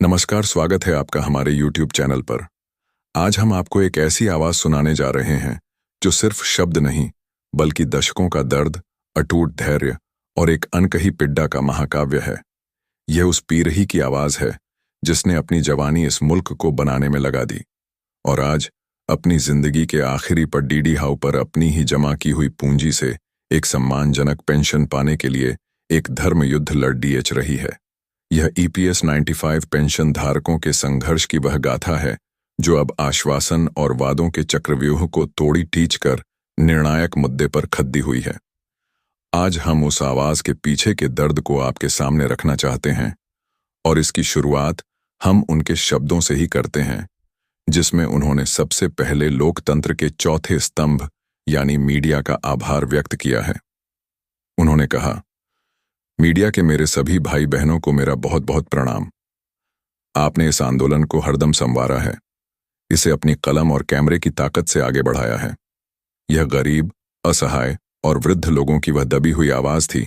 नमस्कार, स्वागत है आपका हमारे YouTube चैनल पर। आज हम आपको एक ऐसी आवाज़ सुनाने जा रहे हैं जो सिर्फ शब्द नहीं, बल्कि दशकों का दर्द, अटूट धैर्य और एक अनकही पिड्डा का महाकाव्य है। यह उस पीरही की आवाज़ है जिसने अपनी जवानी इस मुल्क को बनाने में लगा दी और आज अपनी जिंदगी के आखिरी पर डीडी हाउ पर अपनी ही जमा की हुई पूंजी से एक सम्मानजनक पेंशन पाने के लिए एक धर्म युद्ध लड़ रही है। यह EPS 95 पेंशन धारकों के संघर्ष की वह गाथा है जो अब आश्वासन और वादों के चक्रव्यूह को तोड़ी टीच कर निर्णायक मुद्दे पर खद्दी हुई है। आज हम उस आवाज के पीछे के दर्द को आपके सामने रखना चाहते हैं और इसकी शुरुआत हम उनके शब्दों से ही करते हैं जिसमें उन्होंने सबसे पहले लोकतंत्र के चौथे स्तंभ यानी मीडिया का आभार व्यक्त किया है। उन्होंने कहा, मीडिया के मेरे सभी भाई बहनों को मेरा बहुत बहुत प्रणाम। आपने इस आंदोलन को हरदम संवारा है, इसे अपनी कलम और कैमरे की ताकत से आगे बढ़ाया है। यह गरीब, असहाय और वृद्ध लोगों की वह दबी हुई आवाज थी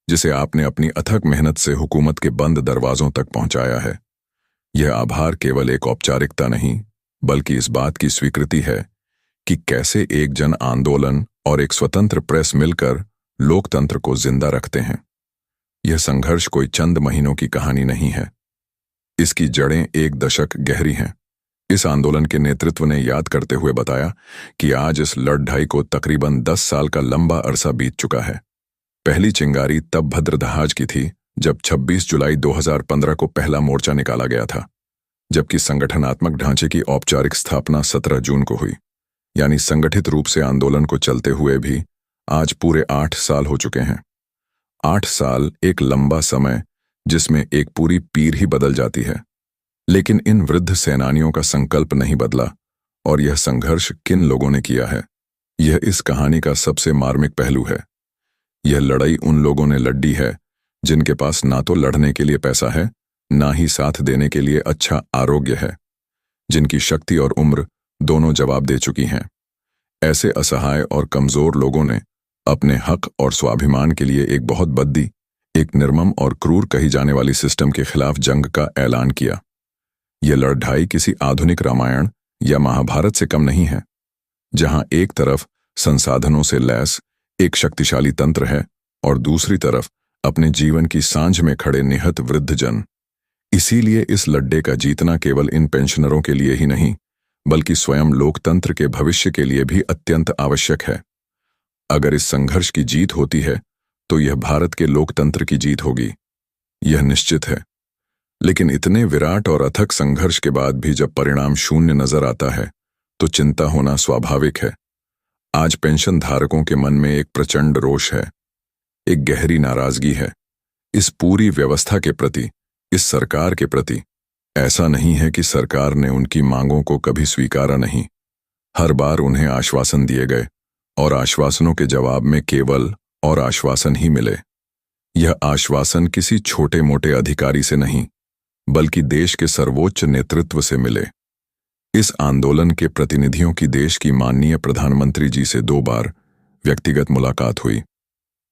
जिसे आपने अपनी अथक मेहनत से हुकूमत के बंद दरवाजों तक पहुंचाया है। यह आभार केवल एक औपचारिकता नहीं, बल्कि इस बात की स्वीकृति है कि कैसे एक जन आंदोलन और एक स्वतंत्र प्रेस मिलकर लोकतंत्र को जिंदा रखते हैं। यह संघर्ष कोई चंद महीनों की कहानी नहीं है, इसकी जड़ें एक दशक गहरी हैं। इस आंदोलन के नेतृत्व ने याद करते हुए बताया कि आज इस लड़ाई को तकरीबन 10 साल का लंबा अरसा बीत चुका है। पहली चिंगारी तब भद्रदहाज की थी जब 26 जुलाई 2015 को पहला मोर्चा निकाला गया था, जबकि संगठनात्मक ढांचे की औपचारिक स्थापना 17 जून को हुई। यानी संगठित रूप से आंदोलन को चलते हुए भी आज पूरे 8 साल हो चुके हैं। 8 साल एक लंबा समय जिसमें एक पूरी पीढ़ी ही बदल जाती है, लेकिन इन वृद्ध सेनानियों का संकल्प नहीं बदला। और यह संघर्ष किन लोगों ने किया है, यह इस कहानी का सबसे मार्मिक पहलू है। यह लड़ाई उन लोगों ने लड़ी है जिनके पास ना तो लड़ने के लिए पैसा है, ना ही साथ देने के लिए अच्छा आरोग्य है, जिनकी शक्ति और उम्र दोनों जवाब दे चुकी हैं। ऐसे असहाय और कमजोर लोगों ने अपने हक और स्वाभिमान के लिए एक बहुत बद्दी, एक निर्मम और क्रूर कही जाने वाली सिस्टम के खिलाफ जंग का ऐलान किया। यह लड़ाई किसी आधुनिक रामायण या महाभारत से कम नहीं है, जहां एक तरफ संसाधनों से लैस एक शक्तिशाली तंत्र है और दूसरी तरफ अपने जीवन की सांझ में खड़े निहत वृद्धजन। इसीलिए इस लड़ाई का जीतना केवल इन पेंशनरों के लिए ही नहीं, बल्कि स्वयं लोकतंत्र के भविष्य के लिए भी अत्यंत आवश्यक है। अगर इस संघर्ष की जीत होती है तो यह भारत के लोकतंत्र की जीत होगी, यह निश्चित है। लेकिन इतने विराट और अथक संघर्ष के बाद भी जब परिणाम शून्य नजर आता है तो चिंता होना स्वाभाविक है। आज पेंशन धारकों के मन में एक प्रचंड रोष है, एक गहरी नाराजगी है इस पूरी व्यवस्था के प्रति, इस सरकार के प्रति। ऐसा नहीं है कि सरकार ने उनकी मांगों को कभी स्वीकारा नहीं, हर बार उन्हें आश्वासन दिए गए और आश्वासनों के जवाब में केवल और आश्वासन ही मिले। यह आश्वासन किसी छोटे मोटे अधिकारी से नहीं, बल्कि देश के सर्वोच्च नेतृत्व से मिले। इस आंदोलन के प्रतिनिधियों की देश की माननीय प्रधानमंत्री जी से 2 बार व्यक्तिगत मुलाकात हुई।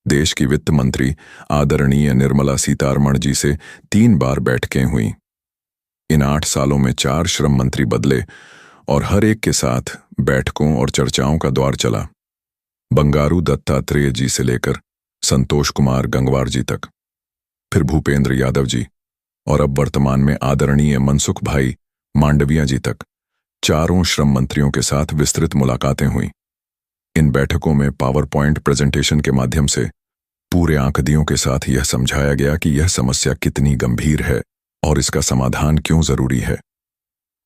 देश की वित्त मंत्री आदरणीय निर्मला सीतारमण जी से 3 बार बैठकें हुई। इन 8 सालों में 4 श्रम मंत्री बदले और हर एक के साथ बैठकों और चर्चाओं का दौर चला। बंगारू दत्तात्रेय जी से लेकर संतोष कुमार गंगवार जी तक, फिर भूपेंद्र यादव जी और अब वर्तमान में आदरणीय मनसुख भाई मांडविया जी तक, चारों श्रम मंत्रियों के साथ विस्तृत मुलाकातें हुई। इन बैठकों में पावर पॉइंट प्रेजेंटेशन के माध्यम से पूरे आंकड़ियों के साथ यह समझाया गया कि यह समस्या कितनी गंभीर है और इसका समाधान क्यों जरूरी है।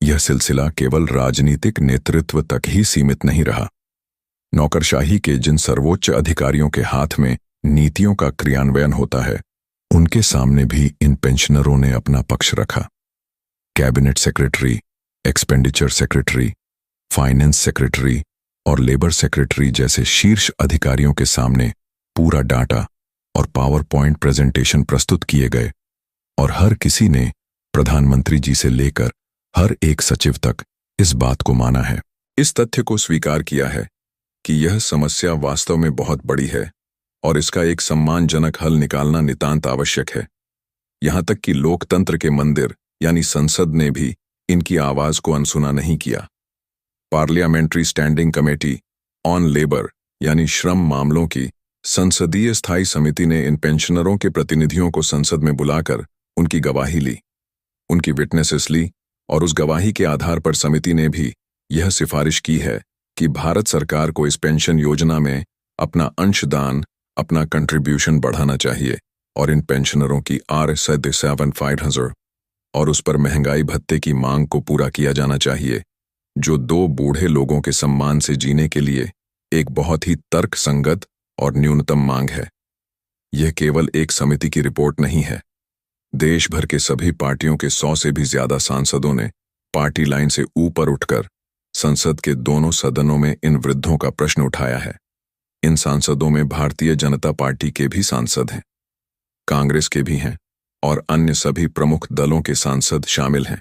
यह सिलसिला केवल राजनीतिक नेतृत्व तक ही सीमित नहीं रहा। नौकरशाही के जिन सर्वोच्च अधिकारियों के हाथ में नीतियों का क्रियान्वयन होता है, उनके सामने भी इन पेंशनरों ने अपना पक्ष रखा। Cabinet secretary, expenditure secretary, finance secretary और लेबर सेक्रेटरी जैसे शीर्ष अधिकारियों के सामने पूरा डाटा और पावर पॉइंट प्रेजेंटेशन प्रस्तुत किए गए और हर किसी ने, प्रधानमंत्री जी से लेकर हर एक सचिव तक, इस बात को माना है, इस तथ्य को स्वीकार किया है कि यह समस्या वास्तव में बहुत बड़ी है और इसका एक सम्मानजनक हल निकालना नितांत आवश्यक है। यहां तक कि लोकतंत्र के मंदिर यानी संसद ने भी इनकी आवाज को अनसुना नहीं किया। Parliamentary standing committee on labour यानी श्रम मामलों की संसदीय स्थायी समिति ने इन पेंशनरों के प्रतिनिधियों को संसद में बुलाकर उनकी गवाही ली, उनकी विटनेसेस ली, और उस गवाही के आधार पर समिति ने भी यह सिफारिश की है कि भारत सरकार को इस पेंशन योजना में अपना अंशदान, अपना कंट्रीब्यूशन बढ़ाना चाहिए और इन पेंशनरों की R7,500 और उस पर महंगाई भत्ते की मांग को पूरा किया जाना चाहिए, जो 2 बूढ़े लोगों के सम्मान से जीने के लिए एक बहुत ही तर्कसंगत और न्यूनतम मांग है। यह केवल एक समिति की रिपोर्ट नहीं है। देश भर के सभी पार्टियों के 100 से भी ज्यादा सांसदों ने पार्टी लाइन से ऊपर उठकर संसद के दोनों सदनों में इन वृद्धों का प्रश्न उठाया है। इन सांसदों में भारतीय जनता पार्टी के भी सांसद हैं, कांग्रेस के भी हैं और अन्य सभी प्रमुख दलों के सांसद शामिल हैं।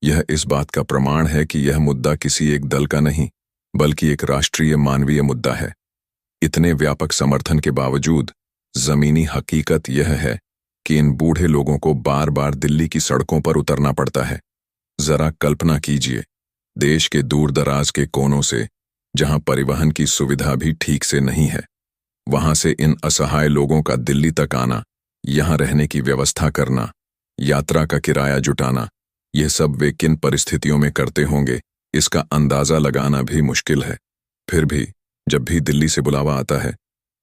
यह इस बात का प्रमाण है कि यह मुद्दा किसी एक दल का नहीं, बल्कि एक राष्ट्रीय मानवीय मुद्दा है। इतने व्यापक समर्थन के बावजूद जमीनी हकीकत यह है कि इन बूढ़े लोगों को बार बार दिल्ली की सड़कों पर उतरना पड़ता है। जरा कल्पना कीजिए, देश के दूर दराज के कोनों से, जहां परिवहन की सुविधा भी ठीक से नहीं है, वहां से इन असहाय लोगों का दिल्ली तक आना, यहां रहने की व्यवस्था करना, यात्रा का किराया जुटाना, यह सब वे किन परिस्थितियों में करते होंगे, इसका अंदाजा लगाना भी मुश्किल है। फिर भी जब भी दिल्ली से बुलावा आता है,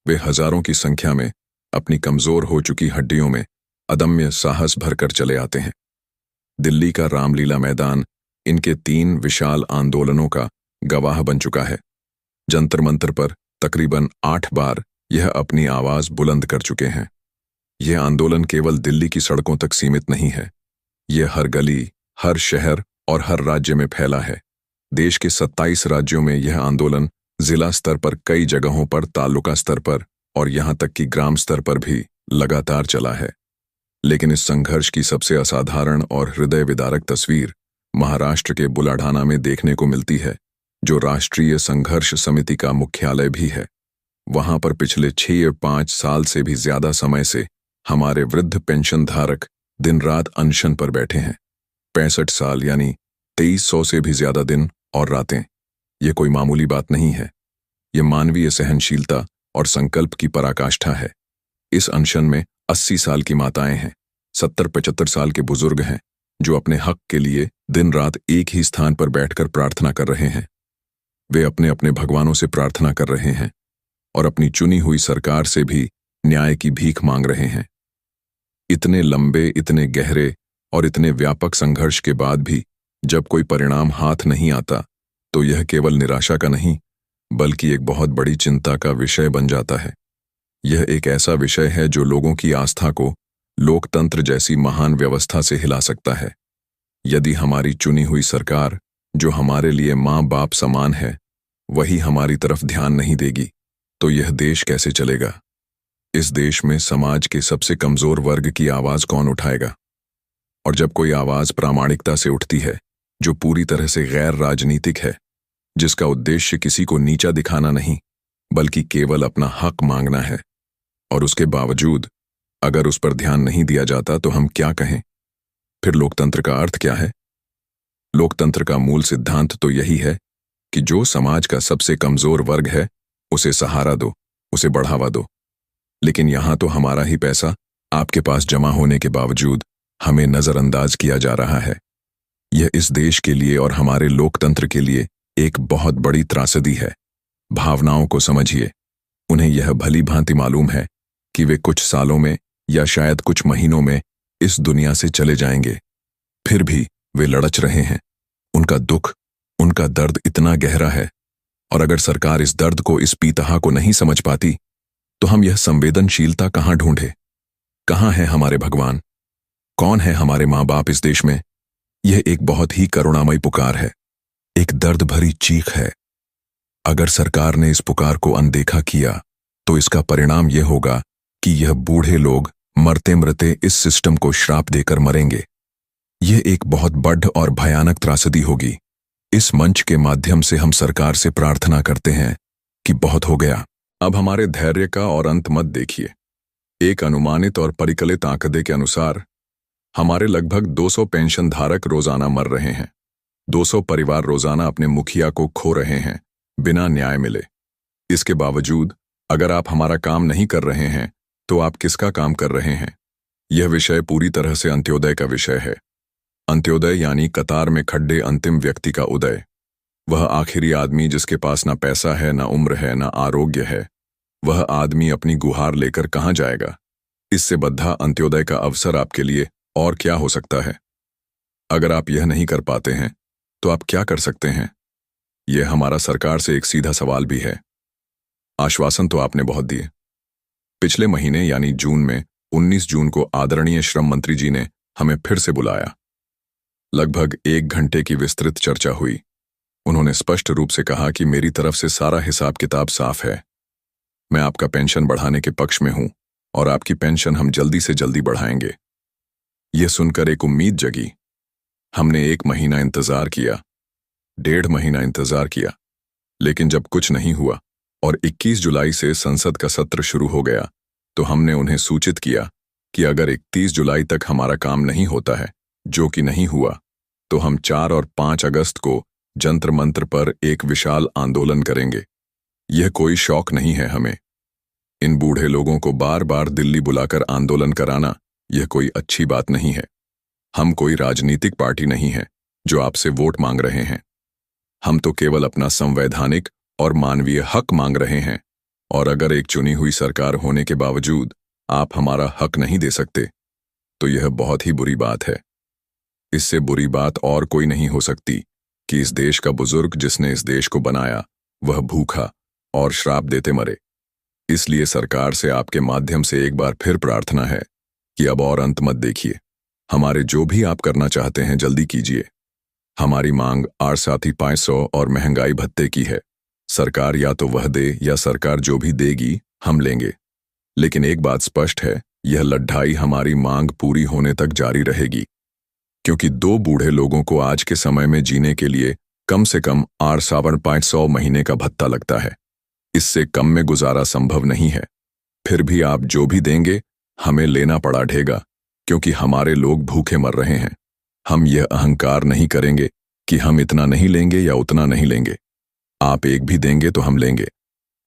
वे हजारों की संख्या में अपनी कमजोर हो चुकी हड्डियों में अदम्य साहस भरकर चले आते हैं। दिल्ली का रामलीला मैदान इनके 3 विशाल आंदोलनों का गवाह बन चुका है। जंतर मंतर पर तकरीबन 8 बार यह अपनी आवाज बुलंद कर चुके हैं। यह आंदोलन केवल दिल्ली की सड़कों तक सीमित नहीं है, यह हर गली, हर शहर और हर राज्य में फैला है। देश के 27 राज्यों में यह आंदोलन जिला स्तर पर, कई जगहों पर तालुका स्तर पर और यहां तक कि ग्राम स्तर पर भी लगातार चला है। लेकिन इस संघर्ष की सबसे असाधारण और हृदय विदारक तस्वीर महाराष्ट्र के बुलाढाना में देखने को मिलती है, जो राष्ट्रीय संघर्ष समिति का मुख्यालय भी है। वहां पर पिछले 6 या 5 साल से भी ज्यादा समय से हमारे वृद्ध पेंशन धारक दिन रात अनशन पर बैठे हैं। 65 साल यानी 2300 से भी ज्यादा दिन और रातें। यह कोई मामूली बात नहीं है, यह मानवीय सहनशीलता और संकल्प की पराकाष्ठा है। इस अनशन में 80 साल की माताएं हैं, 70-75 साल के बुजुर्ग हैं, जो अपने हक के लिए दिन रात एक ही स्थान पर बैठकर प्रार्थना कर रहे हैं। वे अपने अपने भगवानों से प्रार्थना कर रहे हैं और अपनी चुनी हुई सरकार से भी न्याय की भीख मांग रहे हैं। इतने लंबे, इतने गहरे और इतने व्यापक संघर्ष के बाद भी जब कोई परिणाम हाथ नहीं आता, तो यह केवल निराशा का नहीं, बल्कि एक बहुत बड़ी चिंता का विषय बन जाता है। यह एक ऐसा विषय है जो लोगों की आस्था को लोकतंत्र जैसी महान व्यवस्था से हिला सकता है। यदि हमारी चुनी हुई सरकार, जो हमारे लिए माँ बाप समान है, वही हमारी तरफ ध्यान नहीं देगी, तो यह देश कैसे चलेगा? इस देश में समाज के सबसे कमजोर वर्ग की आवाज कौन उठाएगा? और जब कोई आवाज प्रामाणिकता से उठती है, जो पूरी तरह से गैर राजनीतिक है, जिसका उद्देश्य किसी को नीचा दिखाना नहीं, बल्कि केवल अपना हक मांगना है, और उसके बावजूद अगर उस पर ध्यान नहीं दिया जाता तो हम क्या कहें? फिर लोकतंत्र का अर्थ क्या है? लोकतंत्र का मूल सिद्धांत तो यही है कि जो समाज का सबसे कमजोर वर्ग है, उसे सहारा दो, उसे बढ़ावा दो। लेकिन यहां तो हमारा ही पैसा आपके पास जमा होने के बावजूद हमें नजरअंदाज किया जा रहा है। यह इस देश के लिए और हमारे लोकतंत्र के लिए एक बहुत बड़ी त्रासदी है। भावनाओं को समझिए। उन्हें यह भली भांति मालूम है कि वे कुछ सालों में या शायद कुछ महीनों में इस दुनिया से चले जाएंगे। फिर भी वे लड़च रहे हैं। उनका दुख, उनका दर्द इतना गहरा है, और अगर सरकार इस दर्द को, इस पीतहा को नहीं समझ पाती, तो हम यह संवेदनशीलता कहां ढूंढे? कहां है हमारे भगवान? कौन है हमारे माँ बाप इस देश में? यह एक बहुत ही करुणामयी पुकार है, एक दर्द भरी चीख है। अगर सरकार ने इस पुकार को अनदेखा किया, तो इसका परिणाम यह होगा कि यह बूढ़े लोग मरते मरते इस सिस्टम को श्राप देकर मरेंगे। यह एक बहुत बड़ और भयानक त्रासदी होगी। इस मंच के माध्यम से हम सरकार से प्रार्थना करते हैं कि बहुत हो गया, अब हमारे धैर्य का और अंत मत देखिए। एक अनुमानित और परिकलित आंकड़े के अनुसार हमारे लगभग 200 पेंशन धारक रोजाना मर रहे हैं। 200 परिवार रोजाना अपने मुखिया को खो रहे हैं बिना न्याय मिले। इसके बावजूद अगर आप हमारा काम नहीं कर रहे हैं तो आप किसका काम कर रहे हैं? यह विषय पूरी तरह से अंत्योदय का विषय है। अंत्योदय यानी कतार में खड्डे अंतिम व्यक्ति का उदय। वह आखिरी आदमी जिसके पास ना पैसा है, ना उम्र है, ना आरोग्य है। वह आदमी अपनी गुहार लेकर कहाँ जाएगा? इससे बद्धा अंत्योदय का अवसर आपके लिए और क्या हो सकता है? अगर आप यह नहीं कर पाते हैं तो आप क्या कर सकते हैं? यह हमारा सरकार से एक सीधा सवाल भी है। आश्वासन तो आपने बहुत दिए। पिछले महीने यानी जून में 19 जून को आदरणीय श्रम मंत्री जी ने हमें फिर से बुलाया। लगभग 1 घंटे की विस्तृत चर्चा हुई। उन्होंने स्पष्ट रूप से कहा कि मेरी तरफ से सारा हिसाब किताब साफ है। मैं आपका पेंशन बढ़ाने के पक्ष में हूं और आपकी पेंशन हम जल्दी से जल्दी बढ़ाएंगे। यह सुनकर एक उम्मीद जगी। हमने 1 महीना इंतजार किया, 1.5 महीना इंतजार किया, लेकिन जब कुछ नहीं हुआ और 21 जुलाई से संसद का सत्र शुरू हो गया तो हमने उन्हें सूचित किया कि अगर 31 जुलाई तक हमारा काम नहीं होता है, जो कि नहीं हुआ, तो हम 4 और 5 अगस्त को जंतर मंतर पर एक विशाल आंदोलन करेंगे। यह कोई शौक नहीं है हमें। इन बूढ़े लोगों को बार बार दिल्ली बुलाकर आंदोलन कराना यह कोई अच्छी बात नहीं है। हम कोई राजनीतिक पार्टी नहीं है जो आपसे वोट मांग रहे हैं। हम तो केवल अपना संवैधानिक और मानवीय हक मांग रहे हैं, और अगर एक चुनी हुई सरकार होने के बावजूद आप हमारा हक नहीं दे सकते तो यह बहुत ही बुरी बात है। इससे बुरी बात और कोई नहीं हो सकती कि इस देश का बुजुर्ग जिसने इस देश को बनाया वह भूखा और श्राप देते मरे। इसलिए सरकार से आपके माध्यम से एक बार फिर प्रार्थना है कि अब और अंत मत देखिए। हमारे जो भी आप करना चाहते हैं जल्दी कीजिए। हमारी मांग 8,500 और महंगाई भत्ते की है। सरकार या तो वह दे या सरकार जो भी देगी हम लेंगे। लेकिन एक बात स्पष्ट है, यह लड़ाई हमारी मांग पूरी होने तक जारी रहेगी, क्योंकि 2 बूढ़े लोगों को आज के समय में जीने के लिए कम से कम 8,500 महीने का भत्ता लगता है। इससे कम में गुजारा संभव नहीं है। फिर भी आप जो भी देंगे हमें लेना पड़ा ढेगा, क्योंकि हमारे लोग भूखे मर रहे हैं। हम यह अहंकार नहीं करेंगे कि हम इतना नहीं लेंगे या उतना नहीं लेंगे। आप एक भी देंगे तो हम लेंगे,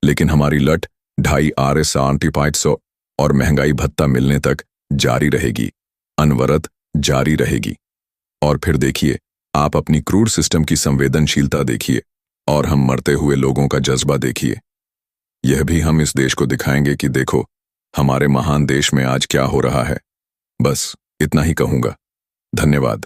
लेकिन हमारी लट 2.5 8,500 और महंगाई भत्ता मिलने तक जारी रहेगी, अनवरत जारी रहेगी। और फिर देखिए, आप अपनी क्रूर सिस्टम की संवेदनशीलता देखिए और हम मरते हुए लोगों का जज्बा देखिए। यह भी हम इस देश को दिखाएंगे कि देखो हमारे महान देश में आज क्या हो रहा है। बस इतना ही कहूंगा। धन्यवाद।